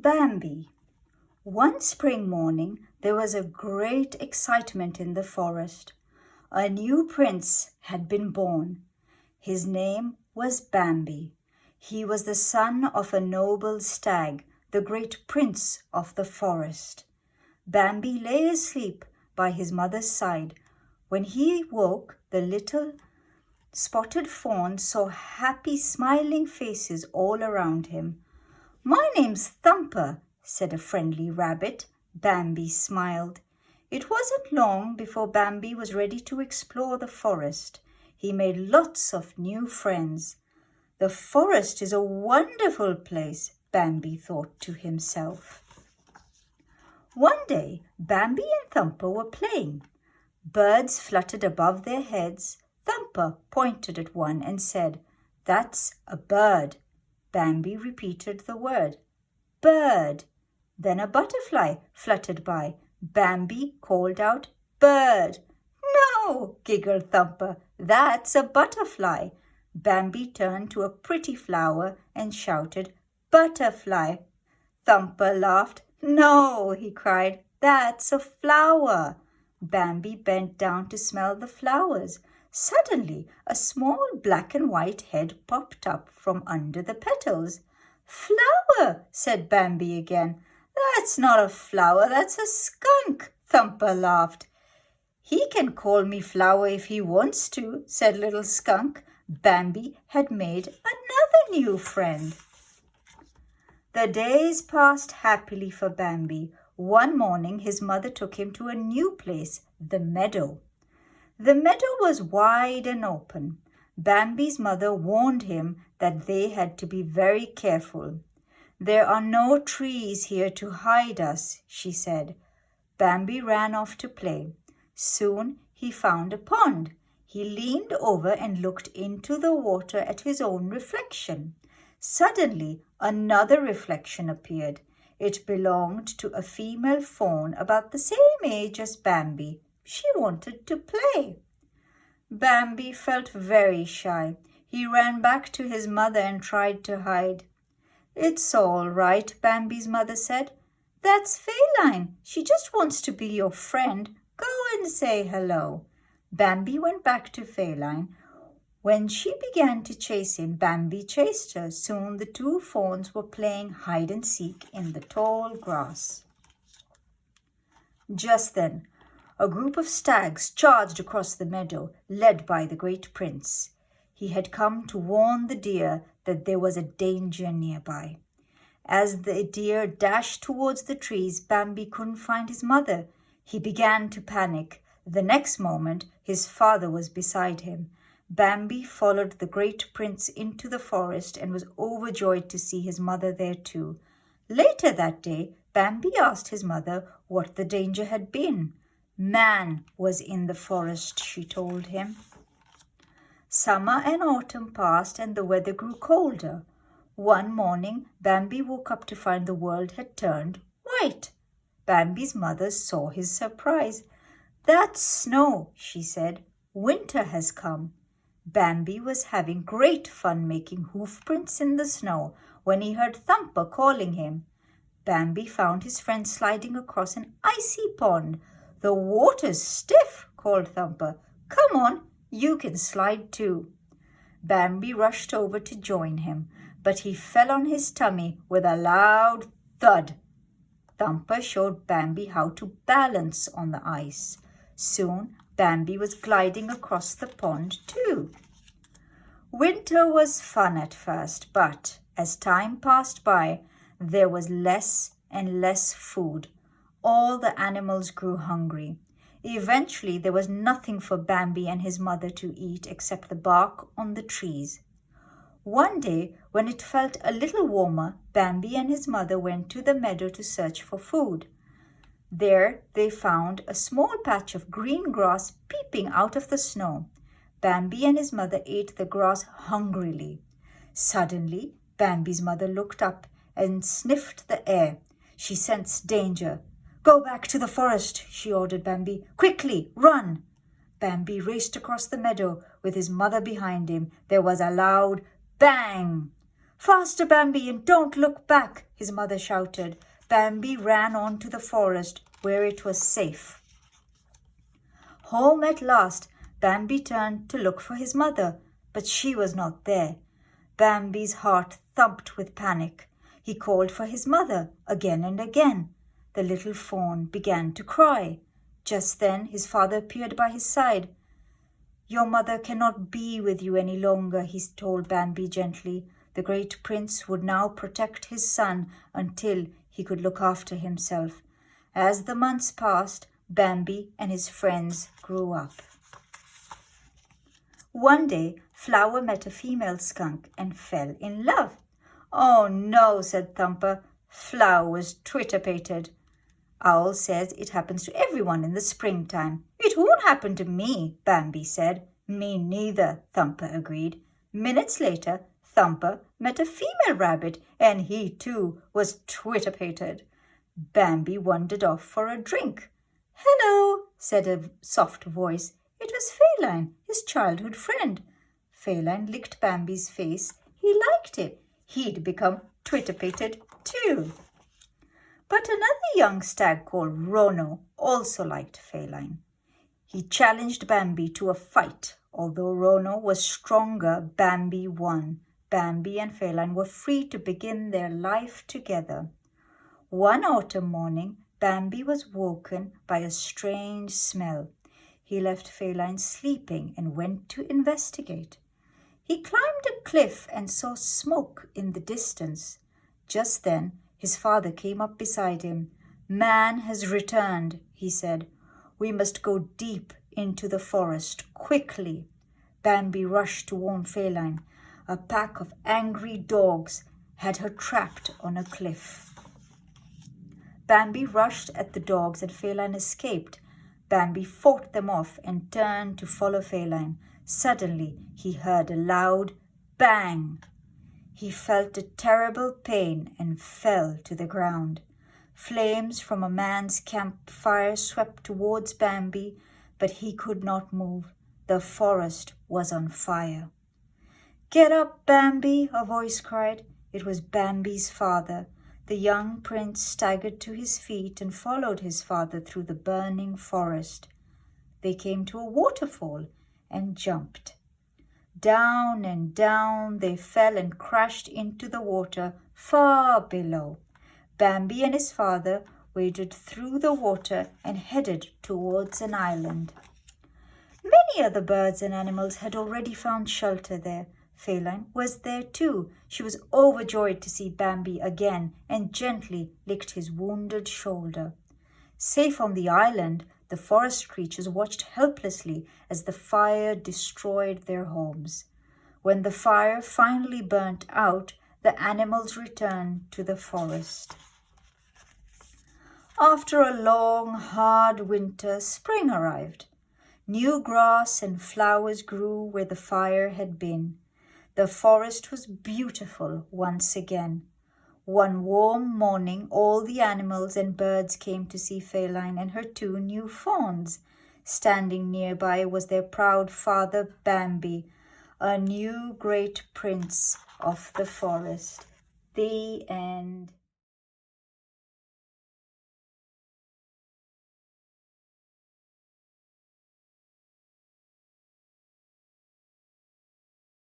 Bambi. One spring morning, there was a great excitement in the forest. A new prince had been born. His name was Bambi. He was the son of a noble stag, the great prince of the forest. Bambi lay asleep by his mother's side. When he woke, the little spotted fawn saw happy, smiling faces all around him. "My name's Thumper," said a friendly rabbit. Bambi smiled. It wasn't long before Bambi was ready to explore the forest. He made lots of new friends. "The forest is a wonderful place," Bambi thought to himself. One day, Bambi and Thumper were playing. Birds fluttered above their heads. Thumper pointed at one and said, "That's a bird." Bambi repeated the word, "Bird." Then a butterfly fluttered by. Bambi called out, "Bird." "No," giggled Thumper, "that's a butterfly." Bambi turned to a pretty flower and shouted, "Butterfly." Thumper laughed. "No," he cried, "that's a flower." Bambi bent down to smell the flowers. Suddenly, a small black and white head popped up from under the petals. "Flower," said Bambi again. "That's not a flower, that's a skunk," Thumper laughed. "He can call me Flower if he wants to," said Little Skunk. Bambi had made another new friend. The days passed happily for Bambi. One morning his mother took him to a new place, the meadow. The meadow was wide and open. Bambi's mother warned him that they had to be very careful. "There are no trees here to hide us," she said. Bambi ran off to play. Soon he found a pond. He leaned over and looked into the water at his own reflection. Suddenly, another reflection appeared. It belonged to a female fawn about the same age as Bambi. She wanted to play. Bambi felt very shy. He ran back to his mother and tried to hide. "It's all right," Bambi's mother said. "That's Feline. She just wants to be your friend. Go and say hello." Bambi went back to Feline. When she began to chase him, Bambi chased her. Soon the two fawns were playing hide and seek in the tall grass. Just then, a group of stags charged across the meadow, led by the great prince. He had come to warn the deer that there was a danger nearby. As the deer dashed towards the trees, Bambi couldn't find his mother. He began to panic. The next moment, his father was beside him. Bambi followed the great prince into the forest and was overjoyed to see his mother there too. Later that day, Bambi asked his mother what the danger had been. "Man was in the forest," she told him. Summer and autumn passed and the weather grew colder. One morning, Bambi woke up to find the world had turned white. Bambi's mother saw his surprise. "That's snow," she said. "Winter has come." Bambi was having great fun making hoof prints in the snow when he heard Thumper calling him. Bambi found his friend sliding across an icy pond. "The water's stiff," called Thumper. "Come on, you can slide too." Bambi rushed over to join him, but he fell on his tummy with a loud thud. Thumper showed Bambi how to balance on the ice. Soon, Bambi was gliding across the pond too. Winter was fun at first, but as time passed by, there was less and less food. All the animals grew hungry. Eventually, there was nothing for Bambi and his mother to eat except the bark on the trees. One day, when it felt a little warmer, Bambi and his mother went to the meadow to search for food. There they found a small patch of green grass peeping out of the snow. Bambi and his mother ate the grass hungrily. Suddenly, Bambi's mother looked up and sniffed the air. She sensed danger. "Go back to the forest," she ordered Bambi. "Quickly, run!" Bambi raced across the meadow with his mother behind him. There was a loud bang. "Faster, Bambi, and don't look back," his mother shouted. Bambi ran on to the forest where it was safe. Home at last, Bambi turned to look for his mother, but she was not there. Bambi's heart thumped with panic. He called for his mother again and again. The little fawn began to cry. Just then his father appeared by his side. Your mother cannot be with you any longer, he told Bambi gently. The great prince would now protect his son until he could look after himself. As the months passed, Bambi and his friends grew up. One day, Flower met a female skunk and fell in love. Oh no, said Thumper. Flower was twitterpated. Owl says it happens to everyone in the springtime. It won't happen to me, Bambi said. Me neither, Thumper agreed. Minutes later, Thumper met a female rabbit and he too was twitterpated. Bambi wandered off for a drink. Hello, said a soft voice. It was Feline, his childhood friend. Feline licked Bambi's face. He liked it. He'd become twitterpated too. But another young stag called Rono also liked Feline. He challenged Bambi to a fight. Although Rono was stronger, Bambi won. Bambi and Feline were free to begin their life together. One autumn morning, Bambi was woken by a strange smell. He left Feline sleeping and went to investigate. He climbed a cliff and saw smoke in the distance. Just then, his father came up beside him. Man has returned, he said. We must go deep into the forest, quickly. Bambi rushed to warn Feline. A pack of angry dogs had her trapped on a cliff. Bambi rushed at the dogs and Feline escaped. Bambi fought them off and turned to follow Feline. Suddenly, he heard a loud bang. He felt a terrible pain and fell to the ground. Flames from a man's campfire swept towards Bambi, but he could not move. The forest was on fire. Get up, Bambi, a voice cried. It was Bambi's father. The young prince staggered to his feet and followed his father through the burning forest. They came to a waterfall and jumped. Down and down they fell and crashed into the water far below. Bambi and his father waded through the water and headed towards an island. Many other birds and animals had already found shelter there. Feline was there too. She was overjoyed to see Bambi again and gently licked his wounded shoulder. Safe on the island, the forest creatures watched helplessly as the fire destroyed their homes. When the fire finally burnt out, the animals returned to the forest. After a long, hard winter, spring arrived. New grass and flowers grew where the fire had been. The forest was beautiful once again. One warm morning, all the animals and birds came to see Feline and her two new fawns. Standing nearby was their proud father, Bambi, a new great prince of the forest. The end.